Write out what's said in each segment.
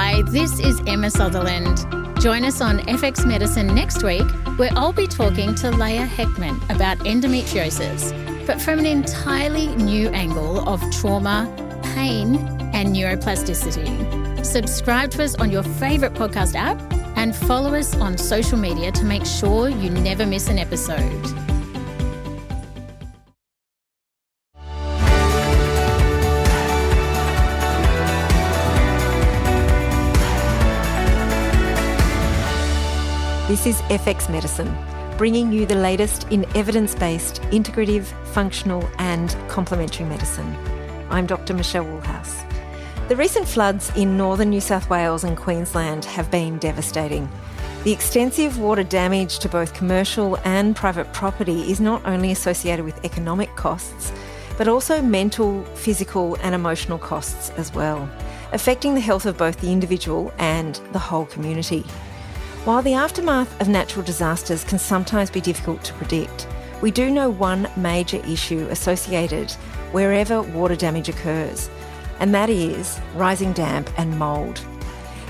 Hi, this is Emma Sutherland. Join us on FX Medicine next week, where I'll be talking to Leah Heckman about endometriosis, but from an entirely new angle of trauma, pain, and neuroplasticity. Subscribe to us on your favourite podcast app and follow us on social media to make sure you never miss an episode. This is FX Medicine, bringing you the latest in evidence-based, integrative, functional and complementary medicine. I'm Dr. Michelle Woolhouse. The recent floods in northern New South Wales and Queensland have been devastating. The extensive water damage to both commercial and private property is not only associated with economic costs, but also mental, physical and emotional costs as well, affecting the health of both the individual and the whole community. While the aftermath of natural disasters can sometimes be difficult to predict, we do know one major issue associated wherever water damage occurs, and that is rising damp and mould.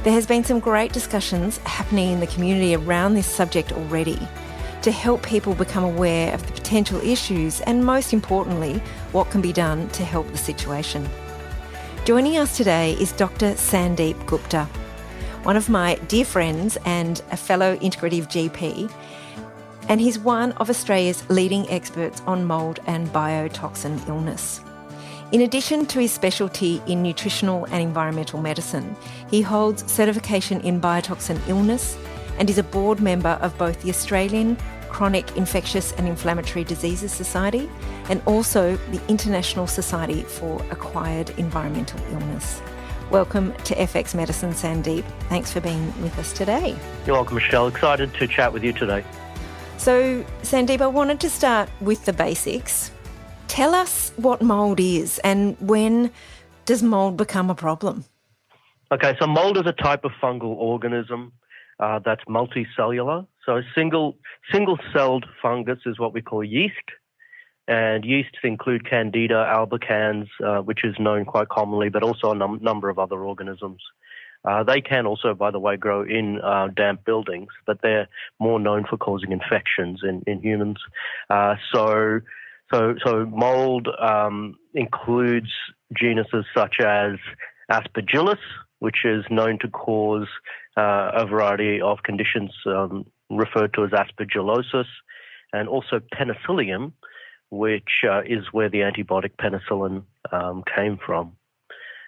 There has been some great discussions happening in the community around this subject already to help people become aware of the potential issues and, most importantly, what can be done to help the situation. Joining us today is Dr. Sandeep Gupta, one of my dear friends and a fellow integrative GP, and he's one of Australia's leading experts on mould and biotoxin illness. In addition to his specialty in nutritional and environmental medicine, he holds certification in biotoxin illness and is a board member of both the Australian Chronic Infectious and Inflammatory Diseases Society and also the International Society for Acquired Environmental Illness. Welcome to FX Medicine, Sandeep. Thanks for being with us today. You're welcome, Michelle. Excited to chat with you today. So, Sandeep, I wanted to start with the basics. Tell us what mould is and when does mould become a problem? Okay, so mould is a type of fungal organism that's multicellular. So single-celled fungus is what we call yeast. And yeasts include Candida albicans, which is known quite commonly, but also a number of other organisms. They can also, by the way, grow in damp buildings, but they're more known for causing infections in humans. So mold includes genuses such as Aspergillus, which is known to cause a variety of conditions referred to as aspergillosis, and also Penicillium, which is where the antibiotic penicillin came from.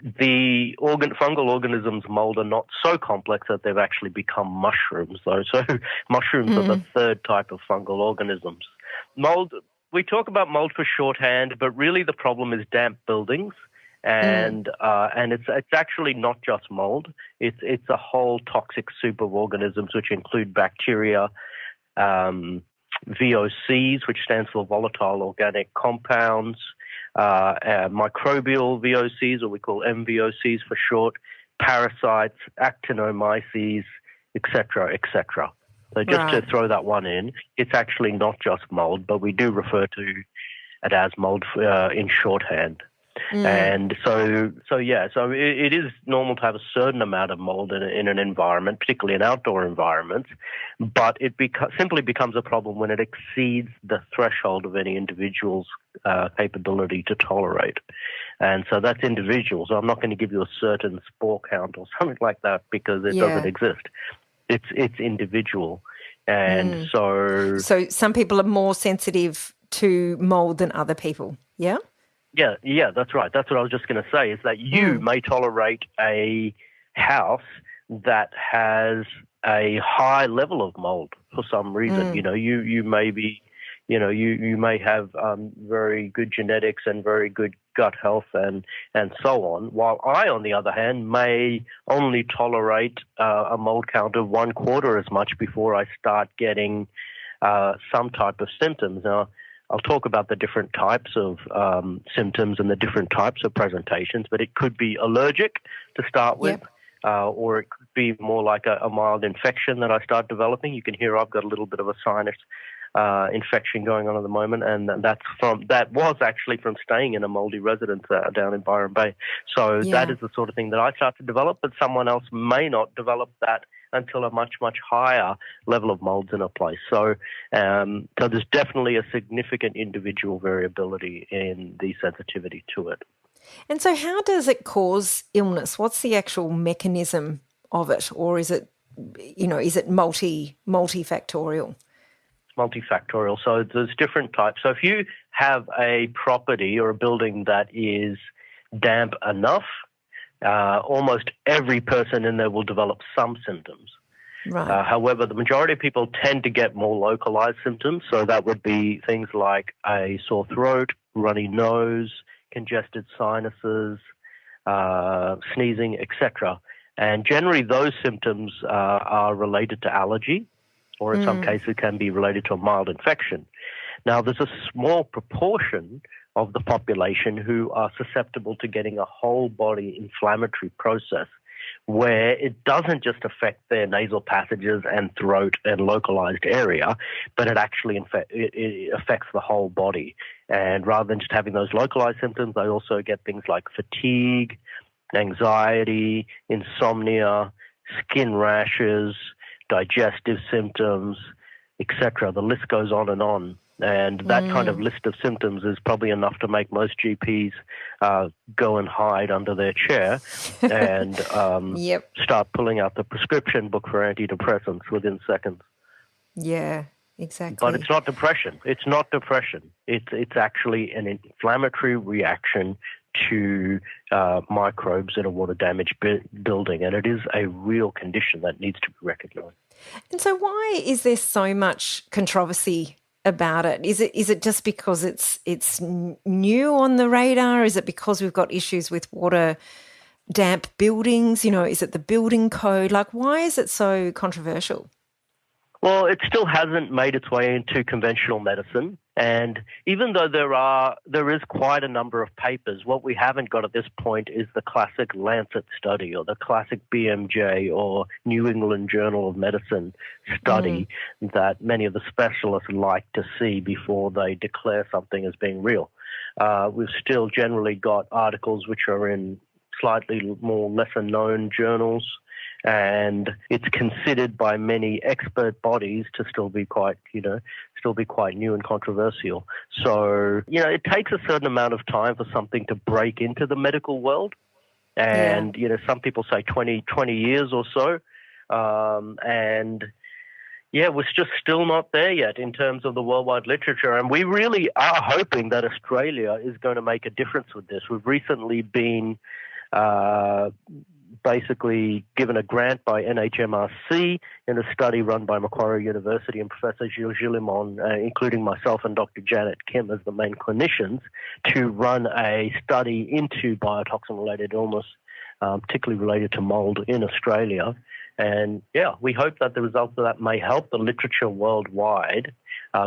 The fungal organisms mold are not so complex that they've actually become mushrooms, though. So mushrooms are the third type of fungal organisms. Mold, we talk about mold for shorthand, but really the problem is damp buildings. And it's actually not just mold. It's a whole toxic soup of organisms, which include bacteria, VOCs, which stands for volatile organic compounds, microbial VOCs, or we call MVOCs for short, parasites, actinomyces, etc., etc. So just to throw that one in, it's actually not just mold, but we do refer to it as mold in shorthand. And so it is normal to have a certain amount of mold in an environment, particularly an outdoor environment, but it simply becomes a problem when it exceeds the threshold of any individual's capability to tolerate. And so that's individual. So I'm not going to give you a certain spore count or something like that because it doesn't exist. It's individual. And so some people are more sensitive to mold than other people, yeah? Yeah, that's right. That's what I was just going to say, is that you may tolerate a house that has a high level of mold for some reason. You know, you may be, you may have very good genetics and very good gut health and so on, while I, on the other hand, may only tolerate a mold count of 1/4 as much before I start getting some type of symptoms. Now, I'll talk about the different types of symptoms and the different types of presentations, but it could be allergic to start with, or it could be more like a mild infection that I start developing. You can hear I've got a little bit of a sinus infection going on at the moment, and that was actually from staying in a mouldy residence down in Byron Bay. So that is the sort of thing that I start to develop, but someone else may not develop that until a much, much higher level of moulds in a place. So there's definitely a significant individual variability in the sensitivity to it. And so how does it cause illness? What's the actual mechanism of it? Or is it, is it multifactorial? Multifactorial. So there's different types. So if you have a property or a building that is damp enough, almost every person in there will develop some symptoms. Right. However, the majority of people tend to get more localized symptoms. So that would be things like a sore throat, runny nose, congested sinuses, sneezing, etc. And generally those symptoms are related to allergy, or in some cases can be related to a mild infection. Now, there's a small proportion of the population who are susceptible to getting a whole body inflammatory process where it doesn't just affect their nasal passages and throat and localized area, but it actually it affects the whole body. And rather than just having those localized symptoms, they also get things like fatigue, anxiety, insomnia, skin rashes, digestive symptoms, etc. The list goes on and on. And that kind of list of symptoms is probably enough to make most GPs go and hide under their chair and start pulling out the prescription book for antidepressants within seconds. Yeah, exactly. But it's not depression. It's not depression. It's actually an inflammatory reaction to microbes in a water-damaged building, and it is a real condition that needs to be recognised. And so why is there so much controversy about it? Is it just because it's new on the radar? Is it because we've got issues with water damp buildings? Is it the building code? Like, why is it so controversial? Well, it still hasn't made its way into conventional medicine. And even though there is quite a number of papers, what we haven't got at this point is the classic Lancet study or the classic BMJ or New England Journal of Medicine study that many of the specialists like to see before they declare something as being real. We've still generally got articles which are in slightly more lesser known journals, and it's considered by many expert bodies to still be quite new and controversial. So, it takes a certain amount of time for something to break into the medical world. And, some people say 20 years or so. We're just still not there yet in terms of the worldwide literature. And we really are hoping that Australia is going to make a difference with this. We've recently been basically given a grant by NHMRC in a study run by Macquarie University and Professor Gilles Gillimon, including myself and Dr. Janet Kim as the main clinicians, to run a study into biotoxin-related illness, particularly related to mould in Australia. And, we hope that the results of that may help the literature worldwide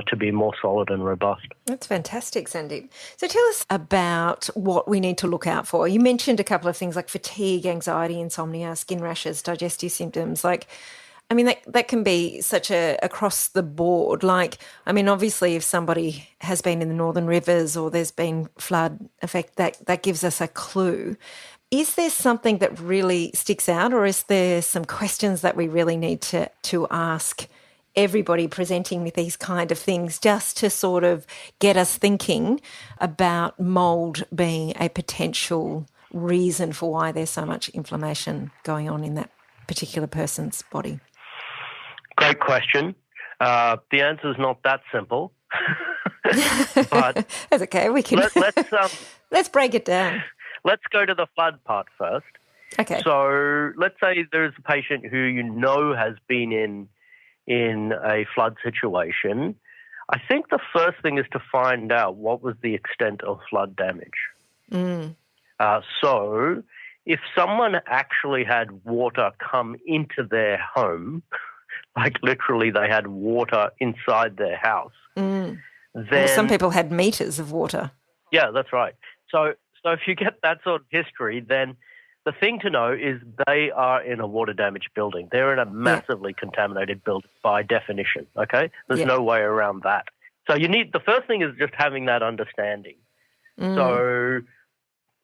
to be more solid and robust. That's fantastic, Sandeep. So tell us about what we need to look out for. You mentioned a couple of things like fatigue, anxiety, insomnia, skin rashes, digestive symptoms. That can be such a across the board. Obviously, if somebody has been in the Northern Rivers or there's been flood effect, that gives us a clue. Is there something that really sticks out, or is there some questions that we really need to ask everybody presenting with these kind of things, just to sort of get us thinking about mould being a potential reason for why there's so much inflammation going on in that particular person's body? Great question. The answer is not that simple. But that's okay. We can let's break it down. Let's go to the flood part first. Okay. So let's say there's a patient who has been in a flood situation. I think the first thing is to find out what was the extent of flood damage. So if someone actually had water come into their home, like literally they had water inside their house, then... Well, some people had meters of water. Yeah, that's right. So if you get that sort of history, then the thing to know is they are in a water-damaged building. They're in a massively contaminated building by definition, okay? There's no way around that. So the first thing is just having that understanding. So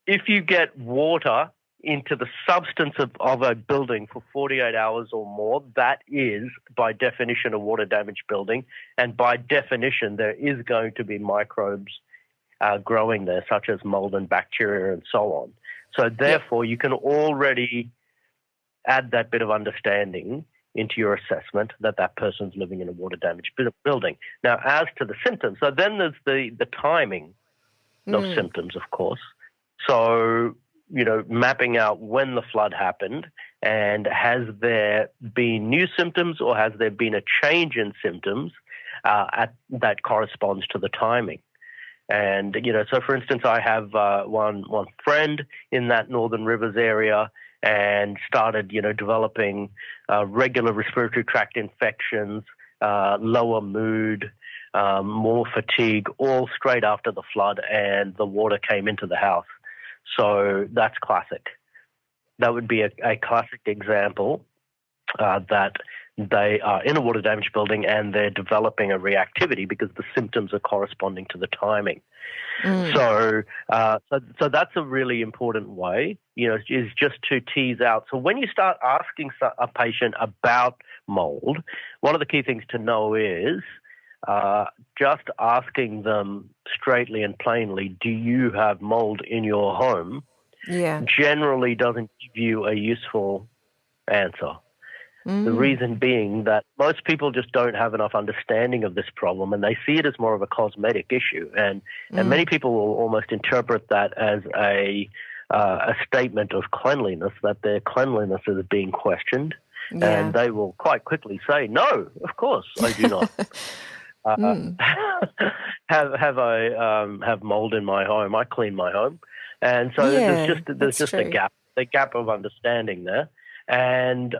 if you get water into the substance of a building for 48 hours or more, that is, by definition, a water-damaged building. And by definition, there is going to be microbes growing there, such as mold and bacteria and so on. So therefore, you can already add that bit of understanding into your assessment that that person's living in a water-damaged building. Now, as to the symptoms, so then there's the timing of symptoms, of course. So, mapping out when the flood happened and has there been new symptoms or has there been a change in symptoms that corresponds to the timing. And, so for instance, I have one friend in that Northern Rivers area and started, developing regular respiratory tract infections, lower mood, more fatigue, all straight after the flood, and the water came into the house. So that's classic. That would be a classic example that they are in a water-damaged building and they're developing a reactivity because the symptoms are corresponding to the timing. So that's a really important way, is just to tease out. So when you start asking a patient about mold, one of the key things to know is just asking them straightly and plainly, do you have mold in your home? Generally doesn't give you a useful answer. The reason being that most people just don't have enough understanding of this problem, and they see it as more of a cosmetic issue. And many people will almost interpret that as a statement of cleanliness, that their cleanliness is being questioned. And they will quite quickly say, no, of course I do not. Have mold in my home. I clean my home. And so there's just a gap of understanding there. And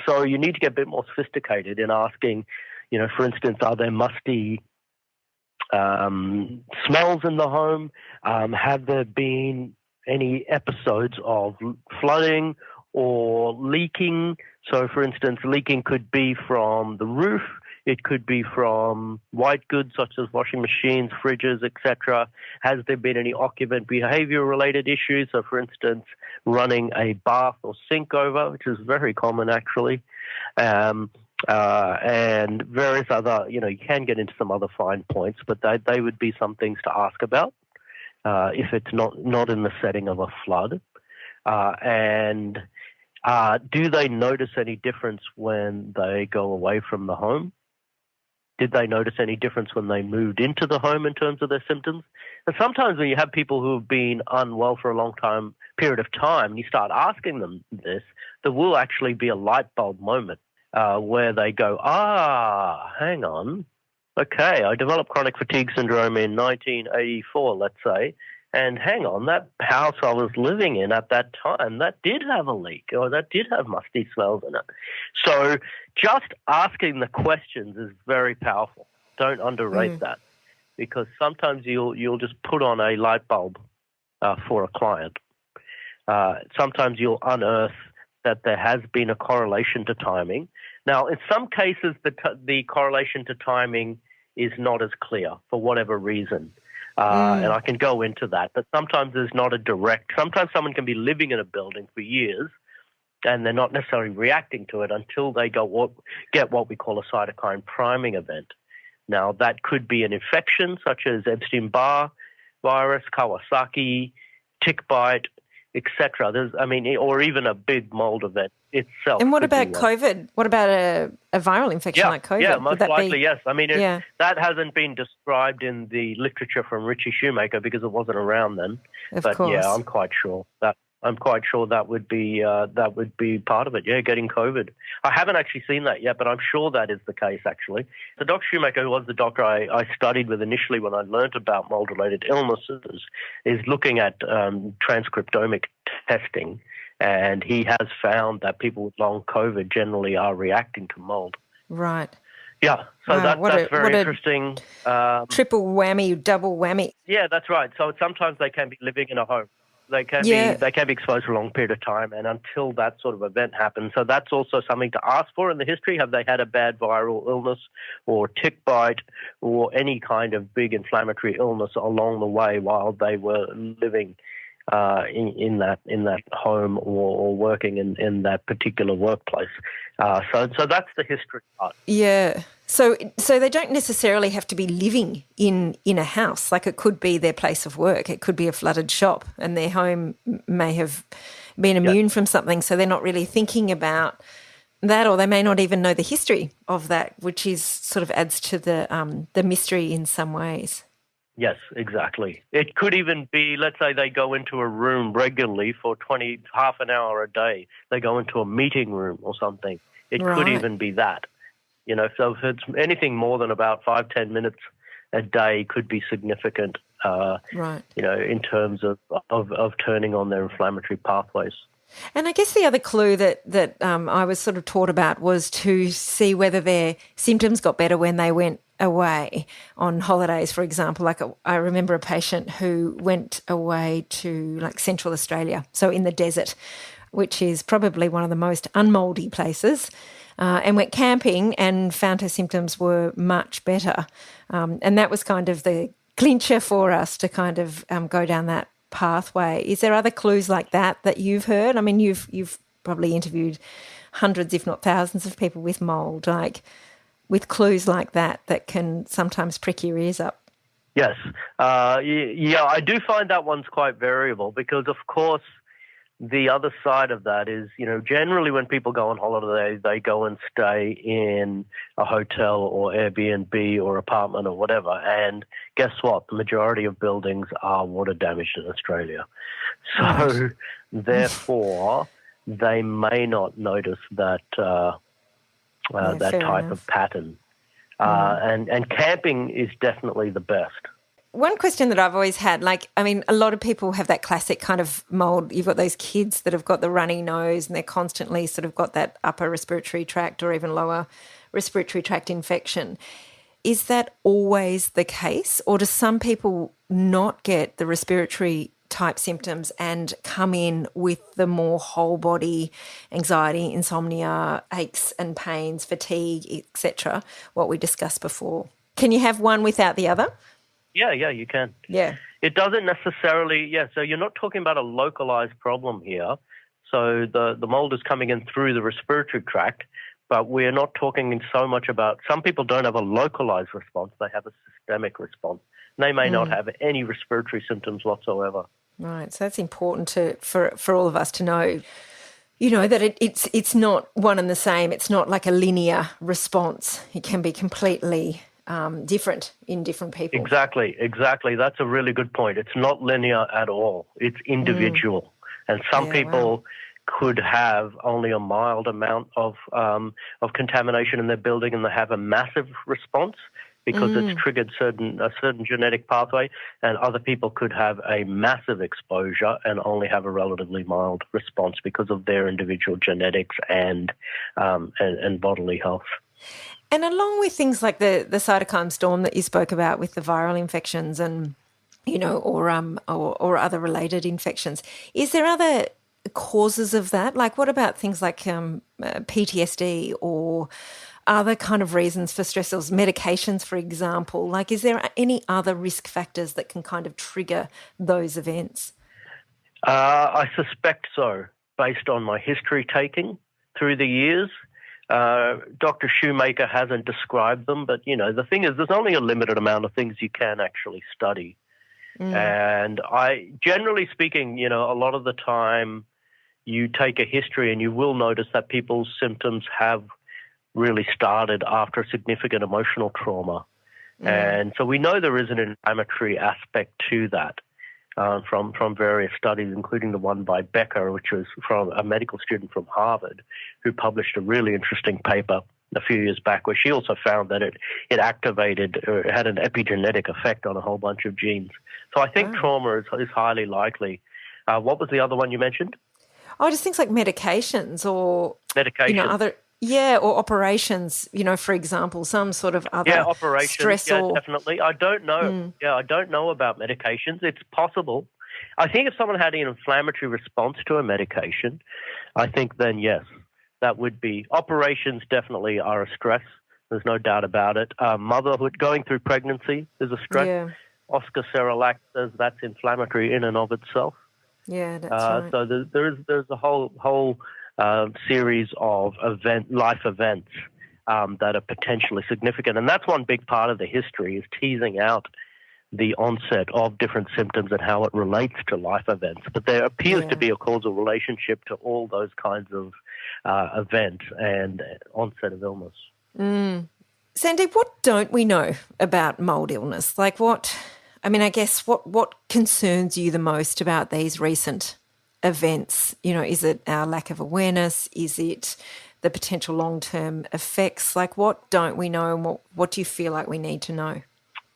so you need to get a bit more sophisticated in asking, for instance, are there musty smells in the home? Have there been any episodes of flooding or leaking? So, for instance, leaking could be from the roof. It could be from white goods such as washing machines, fridges, etc. Has there been any occupant behavior-related issues? So, for instance, running a bath or sink over, which is very common actually, and various other, you can get into some other fine points, but they would be some things to ask about if it's not in the setting of a flood. And do they notice any difference when they go away from the home? Did they notice any difference when they moved into the home in terms of their symptoms? And sometimes when you have people who have been unwell for a long period of time, and you start asking them this, there will actually be a light bulb moment where they go, hang on, okay, I developed chronic fatigue syndrome in 1984, let's say, and hang on, that house I was living in at that time, that did have a leak or that did have musty smells in it. So just asking the questions is very powerful. Don't underrate that, because sometimes you'll just put on a light bulb for a client. Sometimes you'll unearth that there has been a correlation to timing. Now, in some cases, the correlation to timing is not as clear for whatever reason. And I can go into that, but sometimes there's not a direct. Sometimes someone can be living in a building for years and they're not necessarily reacting to it until they get what we call a cytokine priming event. Now, that could be an infection such as Epstein-Barr virus, Kawasaki, tick bite, etc. Or even a big mold event itself. And what about COVID? What about a viral infection like COVID? Yeah, most likely, yes. That hasn't been described in the literature from Richie Shoemaker because it wasn't around then. Of course. Yeah, I'm quite sure that would be part of it. Yeah, getting COVID. I haven't actually seen that yet, but I'm sure that is the case. Actually, the Dr. Shoemaker, who was the doctor I studied with initially when I learnt about mold-related illnesses, is looking at transcriptomic testing, and he has found that people with long COVID generally are reacting to mold. Right. Yeah, so that's very interesting. Triple whammy, double whammy. Yeah, that's right. So sometimes they can be living in a home. They can be exposed for a long period of time, and until that sort of event happens. So that's also something to ask for in the history. Have they had a bad viral illness or tick bite or any kind of big inflammatory illness along the way while they were living in that home or working in that particular workplace? So that's the history part. Yeah. So they don't necessarily have to be living in a house. Like, it could be their place of work. It could be a flooded shop, and their home may have been immune from something, so they're not really thinking about that, or they may not even know the history of that, which is sort of adds to the mystery in some ways. Yes, exactly. It could even be, let's say they go into a room regularly for half an hour a day. They go into a meeting room or something. It could even be that. So if it's anything more than about 5-10 minutes a day could be significant, in terms of turning on their inflammatory pathways. And I guess the other clue that I was sort of taught about was to see whether their symptoms got better when they went away on holidays, for example. Like, I remember a patient who went away to like Central Australia, so in the desert, which is probably one of the most unmouldy places, and went camping and found her symptoms were much better. And that was kind of the clincher for us to kind of go down that pathway. Is there other clues like that you've heard? I mean, you've probably interviewed hundreds, if not thousands, of people with mould, like with clues like that can sometimes prick your ears up. Yes. I do find that one's quite variable because, of course, the other side of that is, generally when people go on holiday, they go and stay in a hotel or Airbnb or apartment or whatever. And guess what? The majority of buildings are water damaged in Australia. So therefore, they may not notice that type of pattern. And camping is definitely the best. One question that I've always had, a lot of people have that classic kind of mould. You've got those kids that have got the runny nose and they're constantly sort of got that upper respiratory tract or even lower respiratory tract infection. Is that always the case, or do some people not get the respiratory type symptoms and come in with the more whole body anxiety, insomnia, aches and pains, fatigue, etc., what we discussed before? Can you have one without the other? Yeah, you can. Yeah. It doesn't necessarily, so you're not talking about a localized problem here. So the mold is coming in through the respiratory tract, but we're not talking so much about, some people don't have a localized response, they have a systemic response. They may not have any respiratory symptoms whatsoever. Right, so that's important for all of us to know. That it's not one and the same. It's not like a linear response. It can be completely different in different people. Exactly. That's a really good point. It's not linear at all. It's individual. And some people could have only a mild amount of contamination in their building and they have a massive response because it's triggered a certain genetic pathway, and other people could have a massive exposure and only have a relatively mild response because of their individual genetics and bodily health. And along with things like the cytokine storm that you spoke about with the viral infections and, or other related infections, is there other causes of that? Like, what about things like PTSD or other kind of reasons for stress, or medications, for example? Like, is there any other risk factors that can kind of trigger those events? I suspect so, based on my history taking through the years. Dr. Shoemaker hasn't described them, but, the thing is there's only a limited amount of things you can actually study. And generally speaking, a lot of the time you take a history and you will notice that people's symptoms have really started after a significant emotional trauma. And so we know there is an inflammatory aspect to that. From various studies, including the one by Becker, which was from a medical student from Harvard, who published a really interesting paper a few years back, where she also found that it activated or it had an epigenetic effect on a whole bunch of genes. So I think trauma is highly likely. What was the other one you mentioned? Oh, just things like medications or other. Yeah, or operations, for example, some sort of other operations, stress definitely. I don't know. I don't know about medications. It's possible. I think if someone had an inflammatory response to a medication, I think then yes, that would be. Operations definitely are a stress. There's no doubt about it. Motherhood, going through pregnancy is a stress. Yeah. Oscar Serralac says that's inflammatory in and of itself. Yeah, that's right. So there's a whole series of life events that are potentially significant. And that's one big part of the history, is teasing out the onset of different symptoms and how it relates to life events. But there appears to be a causal relationship to all those kinds of events and onset of illness. Sandeep, what don't we know about mould illness? Like what concerns you the most about these recent events? You know, is it our lack of awareness? Is it the potential long-term effects? Like what don't we know, and what do you feel like we need to know?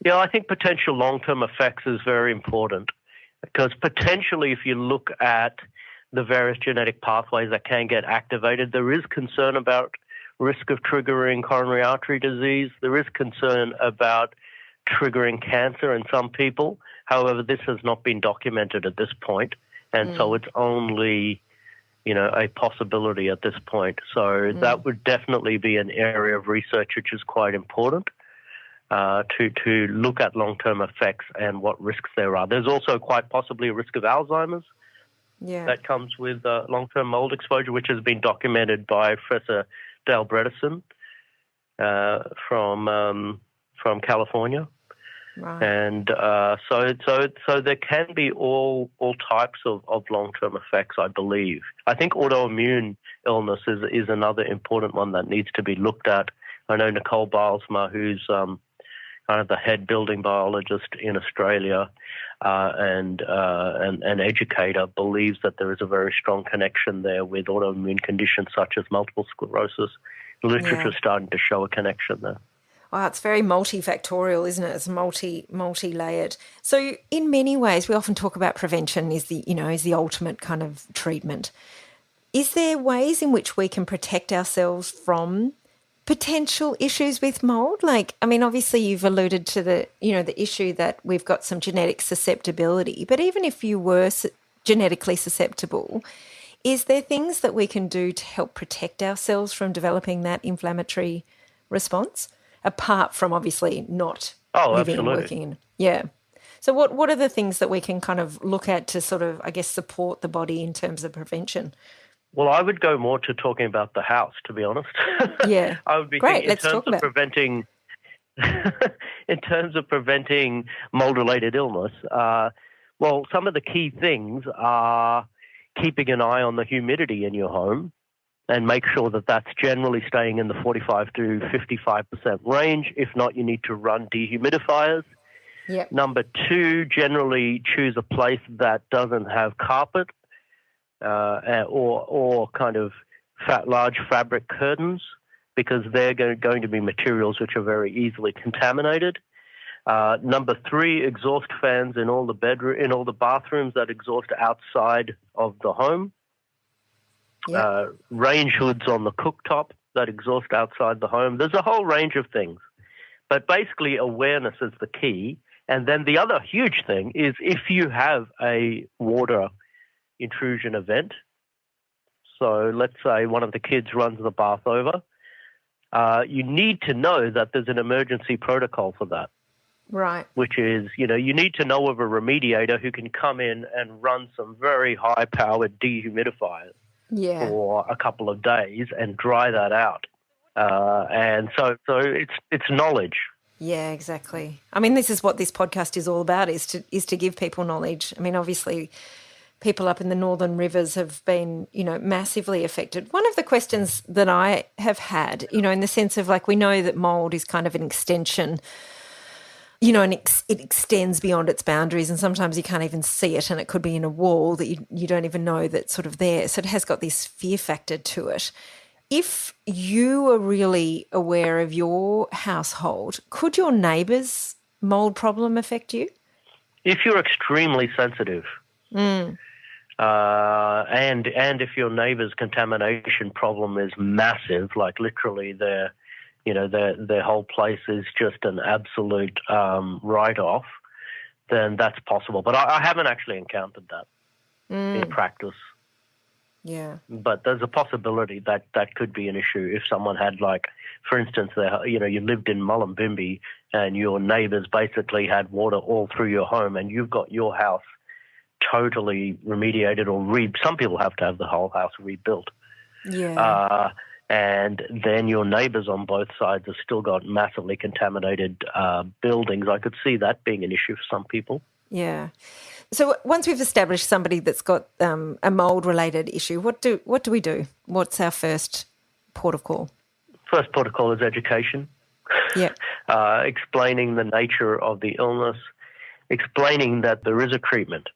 Yeah, I think potential long-term effects is very important, because potentially if you look at the various genetic pathways that can get activated, there is concern about risk of triggering coronary artery disease. There is concern about triggering cancer in some people. However, this has not been documented at this point, and so it's only, a possibility at this point. So that would definitely be an area of research which is quite important. To look at long-term effects and what risks there are. There's also quite possibly a risk of Alzheimer's that comes with long-term mold exposure, which has been documented by Professor Dale Bredesen from California. Right. And so there can be all types of long-term effects, I believe. I think autoimmune illness is another important one that needs to be looked at. I know Nicole Bilesma, who's kind of the head building biologist in Australia and an educator, believes that there is a very strong connection there with autoimmune conditions such as multiple sclerosis. The literature is starting to show a connection there. Wow, it's very multifactorial, isn't it? It's multi-layered. So in many ways, we often talk about prevention is the ultimate kind of treatment. Is there ways in which we can protect ourselves from potential issues with mould? Like, I mean, obviously you've alluded to the issue that we've got some genetic susceptibility, but even if you were genetically susceptible, is there things that we can do to help protect ourselves from developing that inflammatory response, apart from obviously not living and working in? Yeah. So what are the things that we can kind of look at to sort of, I guess, support the body in terms of prevention? Well, I would go more to talking about the house, to be honest. Yeah. I would be great. Let's talk about preventing. In terms of preventing mold-related illness, well, some of the key things are keeping an eye on the humidity in your home and make sure that that's generally staying in the 45 to 55% range. If not, you need to run dehumidifiers. Yep. Number 2, generally choose a place that doesn't have carpet or kind of large fabric curtains, because they're going to be materials which are very easily contaminated. Number 3, exhaust fans in all the bathrooms that exhaust outside of the home. Yep. Range hoods on the cooktop that exhaust outside the home. There's a whole range of things. But basically awareness is the key. And then the other huge thing is if you have a water intrusion event, so let's say one of the kids runs the bath over, you need to know that there's an emergency protocol for that. Right. Which is, you need to know of a remediator who can come in and run some very high-powered dehumidifiers for a couple of days and dry that out. And so it's knowledge. Yeah, exactly. I mean, this is what this podcast is all about, is to give people knowledge. I mean, obviously, people up in the northern rivers have been, massively affected. One of the questions that I have had, in the sense of like, we know that mould is kind of an extension, and it extends beyond its boundaries, and sometimes you can't even see it, and it could be in a wall that you don't even know that's sort of there. So it has got this fear factor to it. If you are really aware of your household, could your neighbour's mould problem affect you? If you're extremely sensitive, and if your neighbour's contamination problem is massive, like literally their whole place is just an absolute write-off, then that's possible. But I haven't actually encountered that in practice. Yeah. But there's a possibility that that could be an issue if someone had, like, for instance, you lived in Mullumbimby and your neighbours basically had water all through your home, and you've got your house totally remediated or some people have to have the whole house rebuilt. Yeah. And then your neighbours on both sides have still got massively contaminated buildings. I could see that being an issue for some people. Yeah. So once we've established somebody that's got a mould-related issue, what do we do? What's our first port of call? First port of call is education. Yeah. Explaining the nature of the illness, explaining that there is a treatment.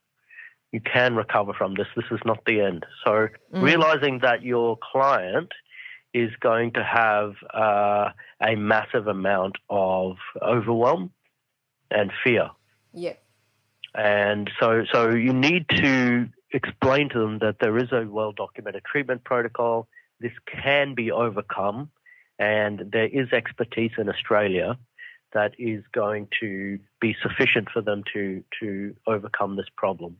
You can recover from this. This is not the end. So realizing that your client is going to have a massive amount of overwhelm and fear. Yeah. And so you need to explain to them that there is a well-documented treatment protocol. This can be overcome, and there is expertise in Australia that is going to be sufficient for them to overcome this problem.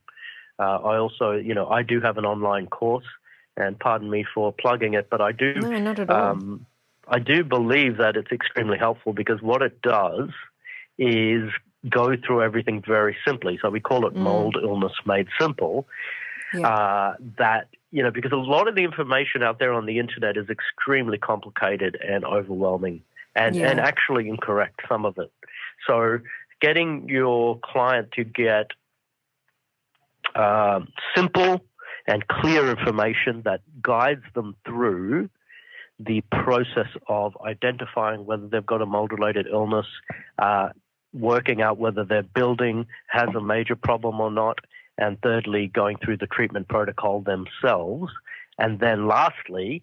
I also, I do have an online course, and pardon me for plugging it, but I do. No, not at all. I do believe that it's extremely helpful because what it does is go through everything very simply. So we call it mold illness made simple. Yeah. Because a lot of the information out there on the internet is extremely complicated and overwhelming and actually incorrect, some of it. So getting your client to get simple and clear information that guides them through the process of identifying whether they've got a mold-related illness, working out whether their building has a major problem or not, and thirdly, going through the treatment protocol themselves, and then lastly,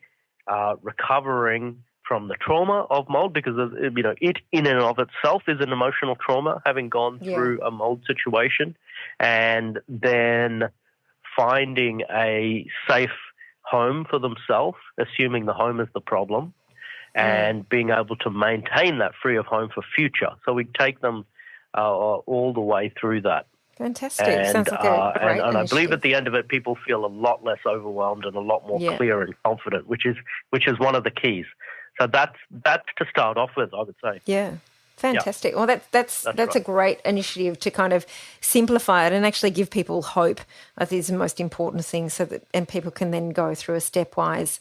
recovering from the trauma of mold, because it in and of itself is an emotional trauma, having gone through a mold situation, and then finding a safe home for themselves, assuming the home is the problem, and being able to maintain that free of home for future. So we take them all the way through that. Fantastic. And, sounds like a great and I believe initiative. at the end of it, people feel a lot less overwhelmed and a lot more clear and confident, which is one of the keys. So that's to start off with, I would say. Yeah. Fantastic. Well, that's right. a great initiative to kind of simplify it and actually give people hope. I think is the most important thing, and people can then go through a stepwise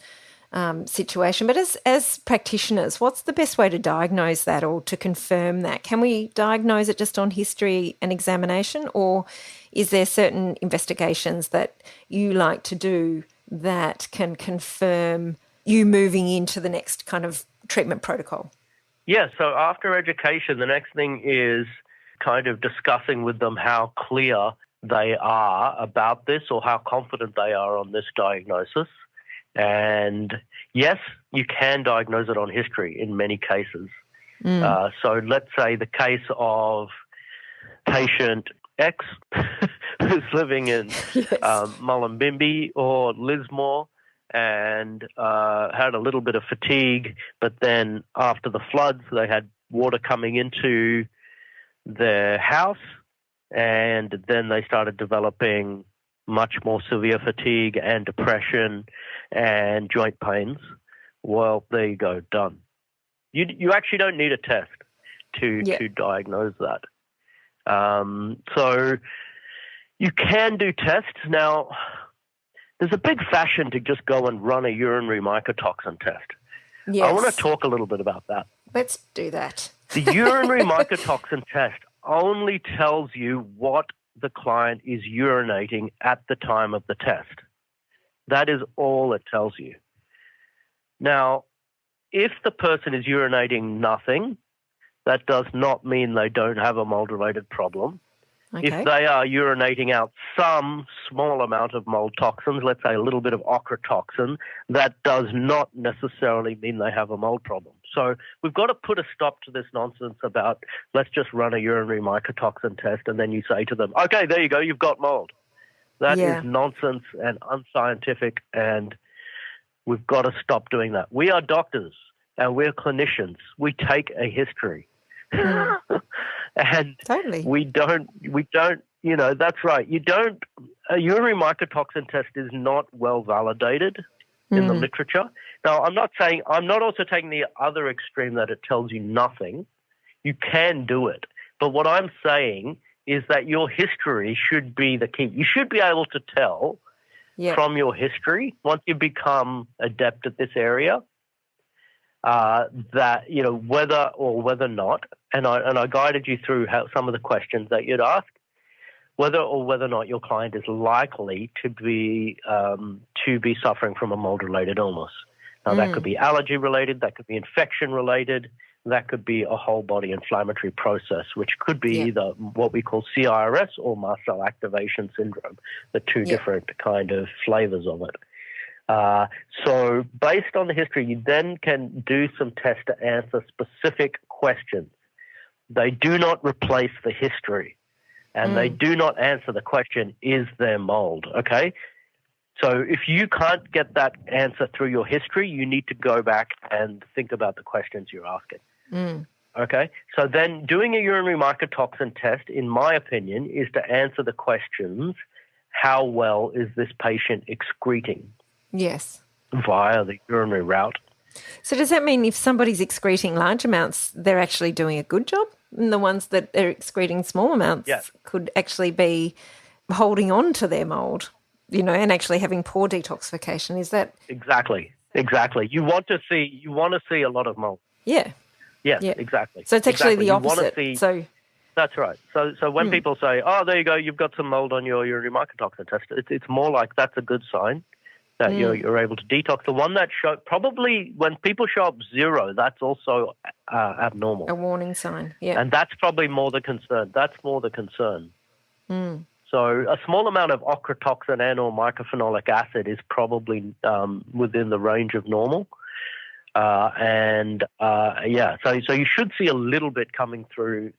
situation. But as practitioners, what's the best way to diagnose that or to confirm that? Can we diagnose it just on history and examination, or is there certain investigations that you like to do that can confirm you moving into the next kind of treatment protocol? Yeah, so after education, the next thing is kind of discussing with them how clear they are about this or how confident they are on this diagnosis. And yes, you can diagnose it on history in many cases. So let's say the case of patient X who's living in Mullumbimby or Lismore and had a little bit of fatigue, but then after the floods, they had water coming into their house, and then they started developing much more severe fatigue and depression and joint pains. Well, there you go, done. You actually don't need a test to diagnose that. So you can do tests. Now, there's a big fashion to just go and run a urinary mycotoxin test. Yes. I want to talk a little bit about that. Let's do that. The urinary mycotoxin test only tells you what the client is urinating at the time of the test. That is all it tells you. Now, if the person is urinating nothing, that does not mean they don't have a mold-related problem. Okay. If they are urinating out some small amount of mold toxins, let's say a little bit of ochratoxin, that does not necessarily mean they have a mold problem. So we've got to put a stop to this nonsense about let's just run a urinary mycotoxin test and then you say to them, okay, there you go, you've got mold. That is nonsense and unscientific, and we've got to stop doing that. We are doctors and we're clinicians. We take a history. And Totally. we don't, that's right. A urinary mycotoxin test is not well validated in the literature. Now, I'm not also taking the other extreme that it tells you nothing. You can do it. But what I'm saying is that your history should be the key. You should be able to tell from your history, once you become adept at this area, that, whether or not, and I guided you through some of the questions that you'd ask, whether or not your client is likely to be suffering from a mold-related illness. Now, that could be allergy-related, that could be infection-related, that could be a whole-body inflammatory process, which could be either what we call CIRS or mast cell activation syndrome, the two different kind of flavors of it. So based on the history, you then can do some tests to answer specific questions. They do not replace the history, and they do not answer the question, is there mold? Okay? So if you can't get that answer through your history, you need to go back and think about the questions you're asking. Okay? So then doing a urinary mycotoxin test, in my opinion, is to answer the questions, how well is this patient excreting? Yes. Via the urinary route. So does that mean if somebody's excreting large amounts, they're actually doing a good job? And the ones that are excreting small amounts could actually be holding on to their mold, and actually having poor detoxification. Is that exactly? You want to see a lot of mold. Yeah. Yes, exactly. So it's actually the opposite. That's right. So when people say, "Oh, there you go, you've got some mold on your urinary mycotoxin test," it's more like that's a good sign that you're able to detox. The one that probably when people show up 0, that's also abnormal. A warning sign, yeah. And that's probably more the concern. So a small amount of ochratoxin and/or mycophenolic acid is probably within the range of normal. So you should see a little bit coming through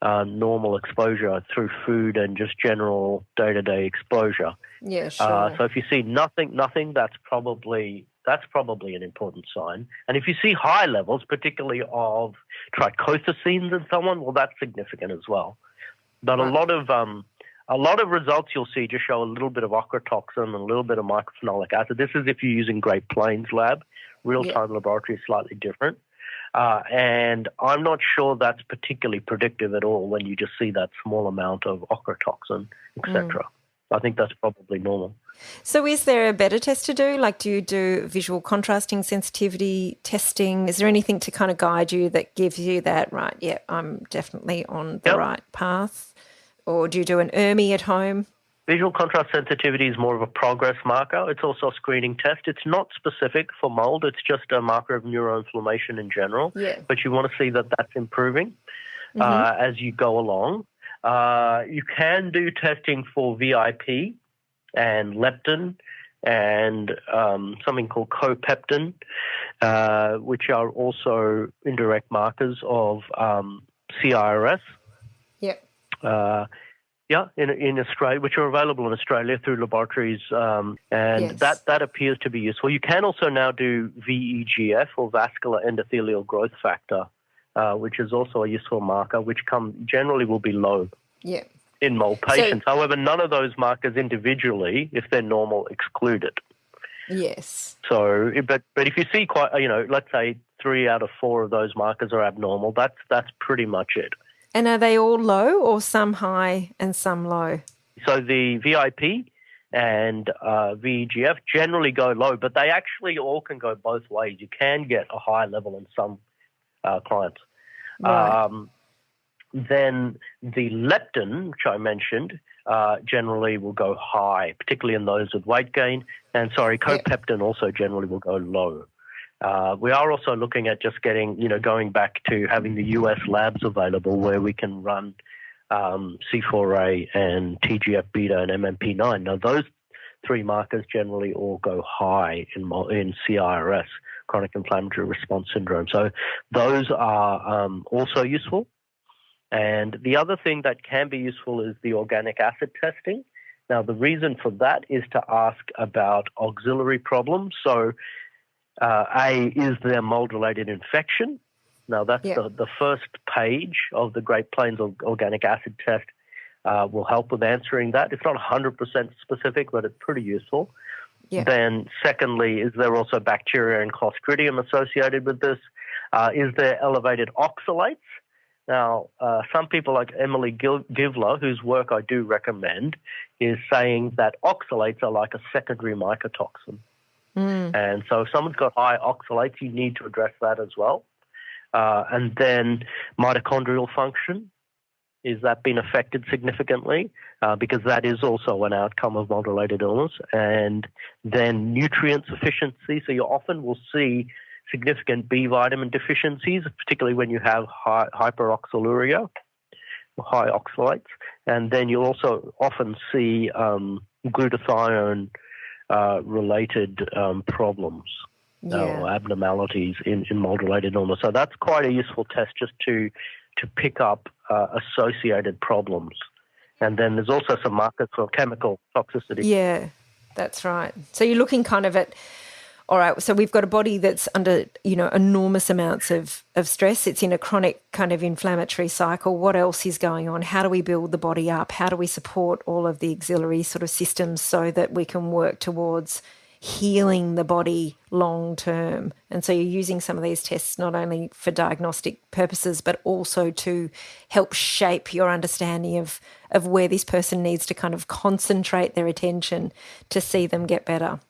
normal exposure through food and just general day-to-day exposure. Yeah, sure. So if you see nothing, that's probably an important sign. And if you see high levels, particularly of trichothecenes in someone, well, that's significant as well. But a lot of results you'll see just show a little bit of ochratoxin and a little bit of mycophenolic acid. This is if you're using Great Plains Lab. Real-time laboratory is slightly different. And I'm not sure that's particularly predictive at all when you just see that small amount of ochratoxin, etc. I think that's probably normal. So is there a better test to do? Like, do you do visual contrasting sensitivity testing? Is there anything to kind of guide you that gives you that, right, yeah, I'm definitely on the right path? Or do you do an ERMI at home? Visual contrast sensitivity is more of a progress marker. It's also a screening test. It's not specific for mold. It's just a marker of neuroinflammation in general. Yeah. But you want to see that that's improving as you go along. You can do testing for VIP and leptin and something called copeptin, which are also indirect markers of CIRS. Yep. In Australia, which are available in Australia through laboratories, that appears to be useful. You can also now do VEGF, or vascular endothelial growth factor, which is also a useful marker, which generally will be low in mold patients. However, none of those markers individually, if they're normal, exclude it. Yes. So, but if you see let's say 3 out of 4 of those markers are abnormal, that's pretty much it. And are they all low or some high and some low? So the VIP and VEGF generally go low, but they actually all can go both ways. You can get a high level in some clients. Right. Then the leptin, which I mentioned, generally will go high, particularly in those with weight gain. And copeptin also generally will go low. We are also looking at just going back to having the US labs available where we can run C4A and TGF-beta and MMP9. Now, those 3 markers generally all go high in CIRS, chronic inflammatory response syndrome. So those are also useful. And the other thing that can be useful is the organic acid testing. Now, the reason for that is to ask about auxiliary problems. So, A, is there mold-related infection? Now, that's Yeah. the first page of the Great Plains Organic Acid Test will help with answering that. It's not 100% specific, but it's pretty useful. Yeah. Then, secondly, is there also bacteria and Clostridium associated with this? Is there elevated oxalates? Now, some people like Emily Givler, whose work I do recommend, is saying that oxalates are like a secondary mycotoxin. And so if someone's got high oxalates, you need to address that as well. And then mitochondrial function, is that been affected significantly? Because that is also an outcome of mold-related illness. And then nutrient sufficiency. So you often will see significant B vitamin deficiencies, particularly when you have hyperoxaluria, high oxalates. And then you'll also often see glutathione related problems or abnormalities in mold-related illness. So that's quite a useful test just to pick up associated problems. And then there's also some markers for chemical toxicity. Yeah, that's right. So you're looking kind of at, all right, so we've got a body that's under, enormous amounts of stress. It's in a chronic kind of inflammatory cycle. What else is going on? How do we build the body up? How do we support all of the auxiliary sort of systems so that we can work towards healing the body long term? And so you're using some of these tests not only for diagnostic purposes, but also to help shape your understanding of where this person needs to kind of concentrate their attention to see them get better.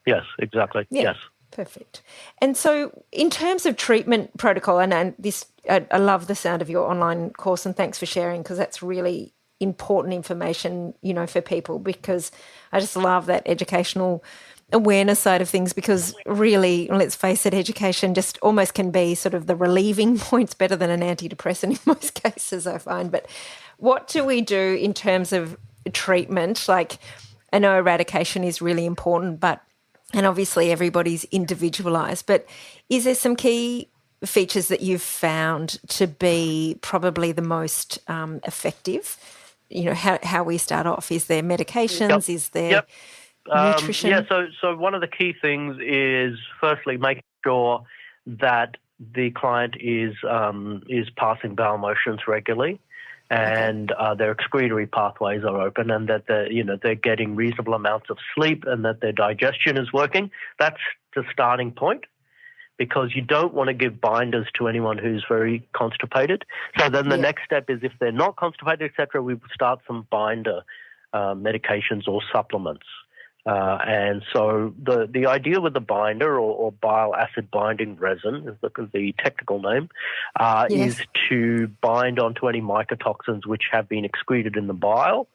Yes, exactly. Yeah, yes. Perfect. And so in terms of treatment protocol, and this, I love the sound of your online course, and thanks for sharing, because that's really important information, for people, because I just love that educational awareness side of things, because really, let's face it, education just almost can be sort of the relieving points, better than an antidepressant in most cases, I find. But what do we do in terms of treatment? Like, I know eradication is really important, and obviously everybody's individualised, but is there some key features that you've found to be probably the most effective? How we start off. Is there medications? Yep. Is there nutrition? So one of the key things is firstly making sure that the client is passing bowel motions regularly, and their excretory pathways are open, and that they're getting reasonable amounts of sleep, and that their digestion is working. That's the starting point, because you don't want to give binders to anyone who's very constipated. So then the next step is, if they're not constipated, etc., we start some binder medications or supplements. And so the idea with the binder or bile acid binding resin is the technical name, is to bind onto any mycotoxins which have been excreted in the bile,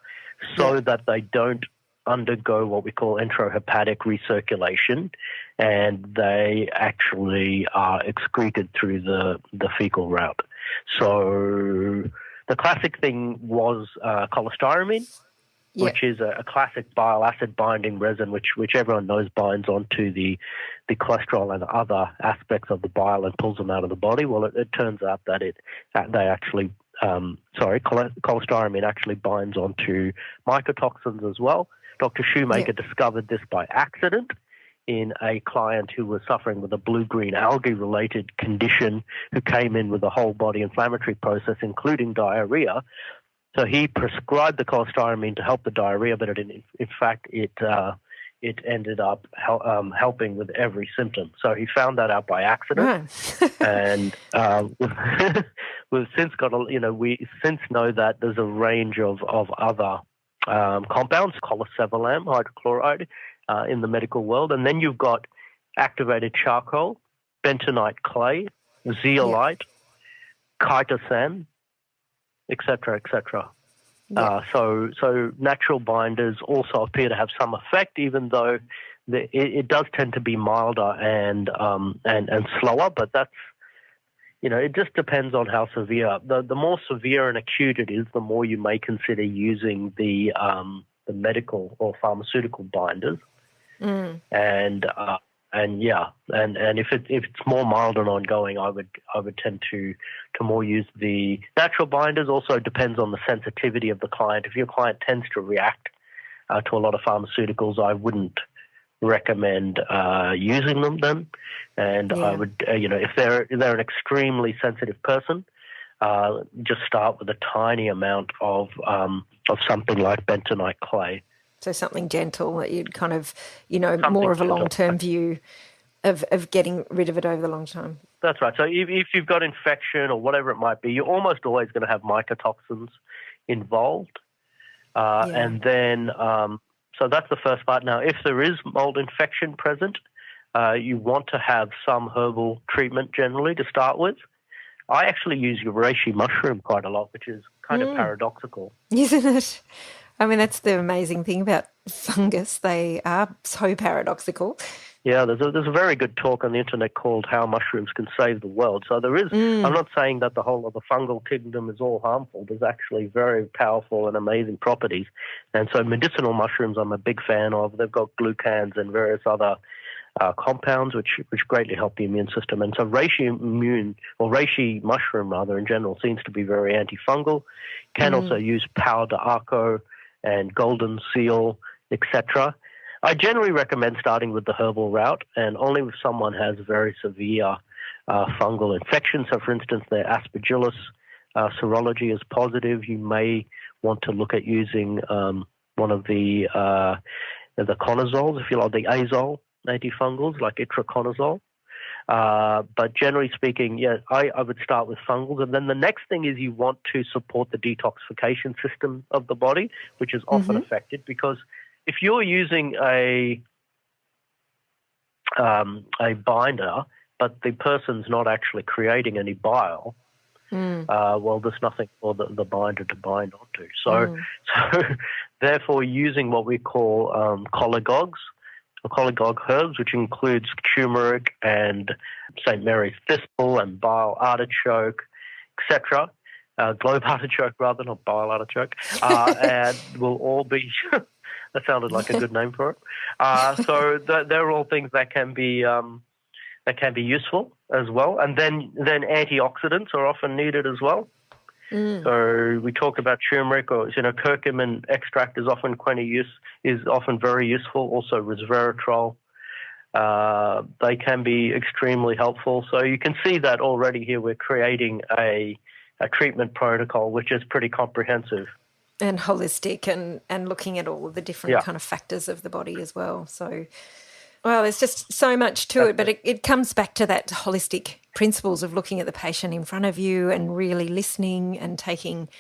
so that they don't undergo what we call enterohepatic recirculation, and they actually are excreted through the fecal route. So the classic thing was cholestyramine, which is a classic bile acid binding resin, which everyone knows binds onto the cholesterol and other aspects of the bile and pulls them out of the body. Well, it turns out that cholestyramine actually binds onto mycotoxins as well. Dr. Shoemaker discovered this by accident in a client who was suffering with a blue-green algae-related condition, who came in with a whole body inflammatory process, including diarrhea. So he prescribed the cholestyramine to help the diarrhea, but in fact it ended up helping with every symptom. So he found that out by accident, and we've since we since know that there's a range of other compounds, cholesevelam hydrochloride, in the medical world, and then you've got activated charcoal, bentonite clay, zeolite, chitosan, etc., etc. So natural binders also appear to have some effect, even though it does tend to be milder and slower. But that's it just depends on how severe. The more severe and acute it is, the more you may consider using the medical or pharmaceutical binders. And if it's more mild and ongoing, I would tend to more use the natural binders. Also depends on the sensitivity of the client. If your client tends to react to a lot of pharmaceuticals, I wouldn't recommend using them then. And I would, if they're an extremely sensitive person, just start with a tiny amount of something like bentonite clay. So something gentle that you'd kind of, Something more of a gentle. long-term view of getting rid of it over the long time. That's right. So if you've got infection or whatever it might be, you're almost always going to have mycotoxins involved. And then, so that's the first part. Now, if there is mold infection present, you want to have some herbal treatment generally to start with. I actually use reishi mushroom quite a lot, which is kind of paradoxical. Isn't it? I mean, that's the amazing thing about fungus. They are so paradoxical. Yeah, there's a very good talk on the internet called How Mushrooms Can Save the World. So there is, I'm not saying that the whole of the fungal kingdom is all harmful. There's actually very powerful and amazing properties. And so medicinal mushrooms I'm a big fan of. They've got glucans and various other compounds which greatly help the immune system. And so reishi mushroom rather in general seems to be very antifungal. Can also use powder arco and golden seal, etc. I generally recommend starting with the herbal route, and only if someone has very severe fungal infection. So, for instance, their aspergillus serology is positive. You may want to look at using one of the conazoles, if you like, the azole antifungals like itraconazole. But generally speaking, I would start with fungals. And then the next thing is you want to support the detoxification system of the body, which is often affected because if you're using a binder, but the person's not actually creating any bile, well, there's nothing for the binder to bind onto. So therefore, using what we call cholagogues, or cholagogue herbs, which includes turmeric and St. Mary's thistle and bile artichoke, etc. Globe artichoke, rather, not bile artichoke, and will all be. That sounded like a good name for it. So they're all things that can be useful as well. And then antioxidants are often needed as well. So we talked about turmeric, or curcumin extract is often very useful. Also resveratrol, they can be extremely helpful. So you can see that already here we're creating a treatment protocol which is pretty comprehensive. And holistic and looking at all of the different kind of factors of the body as well. So, well, there's just so much to it, but it comes back to that holistic principles of looking at the patient in front of you and really listening and taking,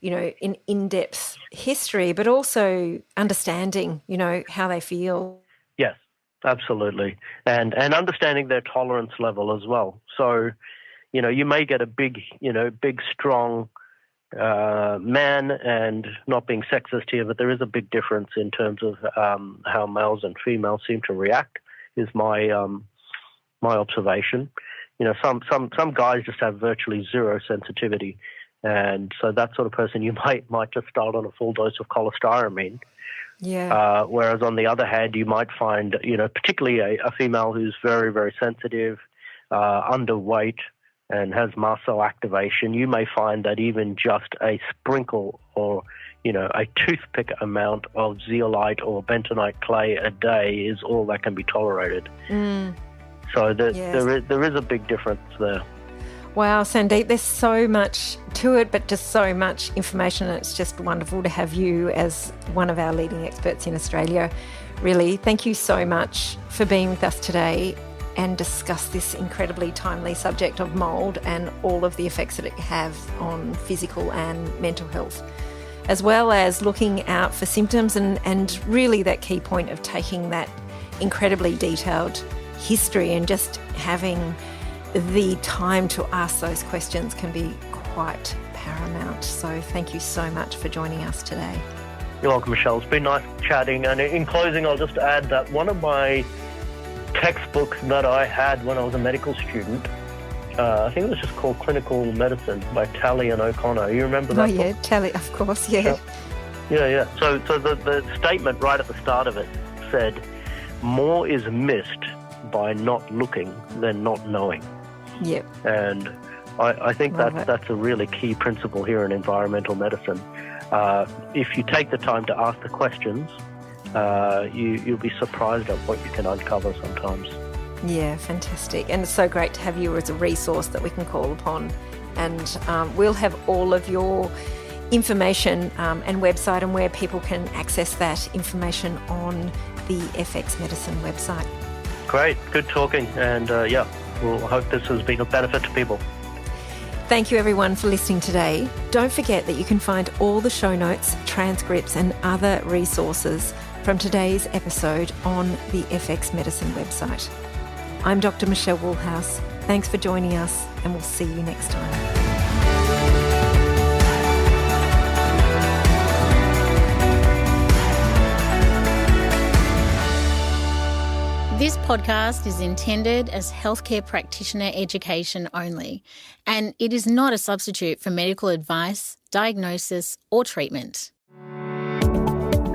an in-depth history, but also understanding, how they feel. Yes, absolutely. And understanding their tolerance level as well. So, you may get a big, strong man, and not being sexist here, but there is a big difference in terms of how males and females seem to react, is my observation. Some guys just have virtually zero sensitivity, and so that sort of person you might just start on a full dose of cholestyramine. Yeah. Whereas on the other hand, you might find, particularly a female who's very, very sensitive, underweight, and has mast cell activation, you may find that even just a sprinkle or, a toothpick amount of zeolite or bentonite clay a day is all that can be tolerated. So there is a big difference there. Wow, Sandeep, there's so much to it, but just so much information, and it's just wonderful to have you as one of our leading experts in Australia. Really, thank you so much for being with us today and discuss this incredibly timely subject of mould and all of the effects that it have on physical and mental health, as well as looking out for symptoms and really that key point of taking that incredibly detailed history and just having the time to ask those questions can be quite paramount. So thank you so much for joining us today. You're welcome, Michelle. It's been nice chatting. And in closing, I'll just add that one of my textbooks that I had when I was a medical student, I think it was just called Clinical Medicine by Talley and O'Connor. You remember that? Oh, yeah, Talley, of course, yeah. Yeah. So the statement right at the start of it said, more is missed by not looking than not knowing. Yep. And I think that's a really key principle here in environmental medicine. If you take the time to ask the questions, you'll be surprised at what you can uncover sometimes. Yeah, fantastic. And it's so great to have you as a resource that we can call upon. And we'll have all of your information and website and where people can access that information on the FX Medicine website. Great, good talking, and we'll hope this has been of benefit to people. Thank you everyone for listening today. Don't forget that you can find all the show notes, transcripts and other resources from today's episode on the FX Medicine website. I'm Dr. Michelle Woolhouse. Thanks for joining us, and we'll see you next time. This podcast is intended as healthcare practitioner education only, and it is not a substitute for medical advice, diagnosis, or treatment.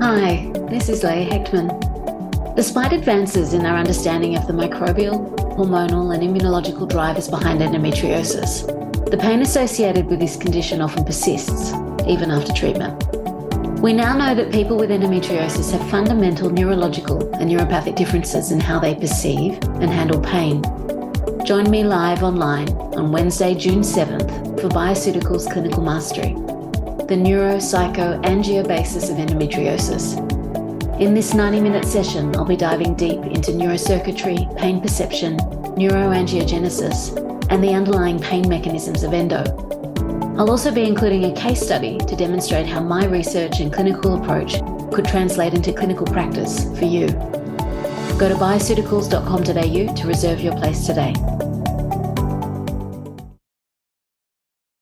Hi, this is Leah Hechtman. Despite advances in our understanding of the microbial, hormonal, and immunological drivers behind endometriosis, the pain associated with this condition often persists, even after treatment. We now know that people with endometriosis have fundamental neurological and neuropathic differences in how they perceive and handle pain. Join me live online on Wednesday, June 7th for Bioceuticals Clinical Mastery, the neuro-psycho-angiobasis of endometriosis. In this 90-minute session, I'll be diving deep into neurocircuitry, pain perception, neuroangiogenesis, and the underlying pain mechanisms of endo. I'll also be including a case study to demonstrate how my research and clinical approach could translate into clinical practice for you. Go to bioceuticals.com.au to reserve your place today.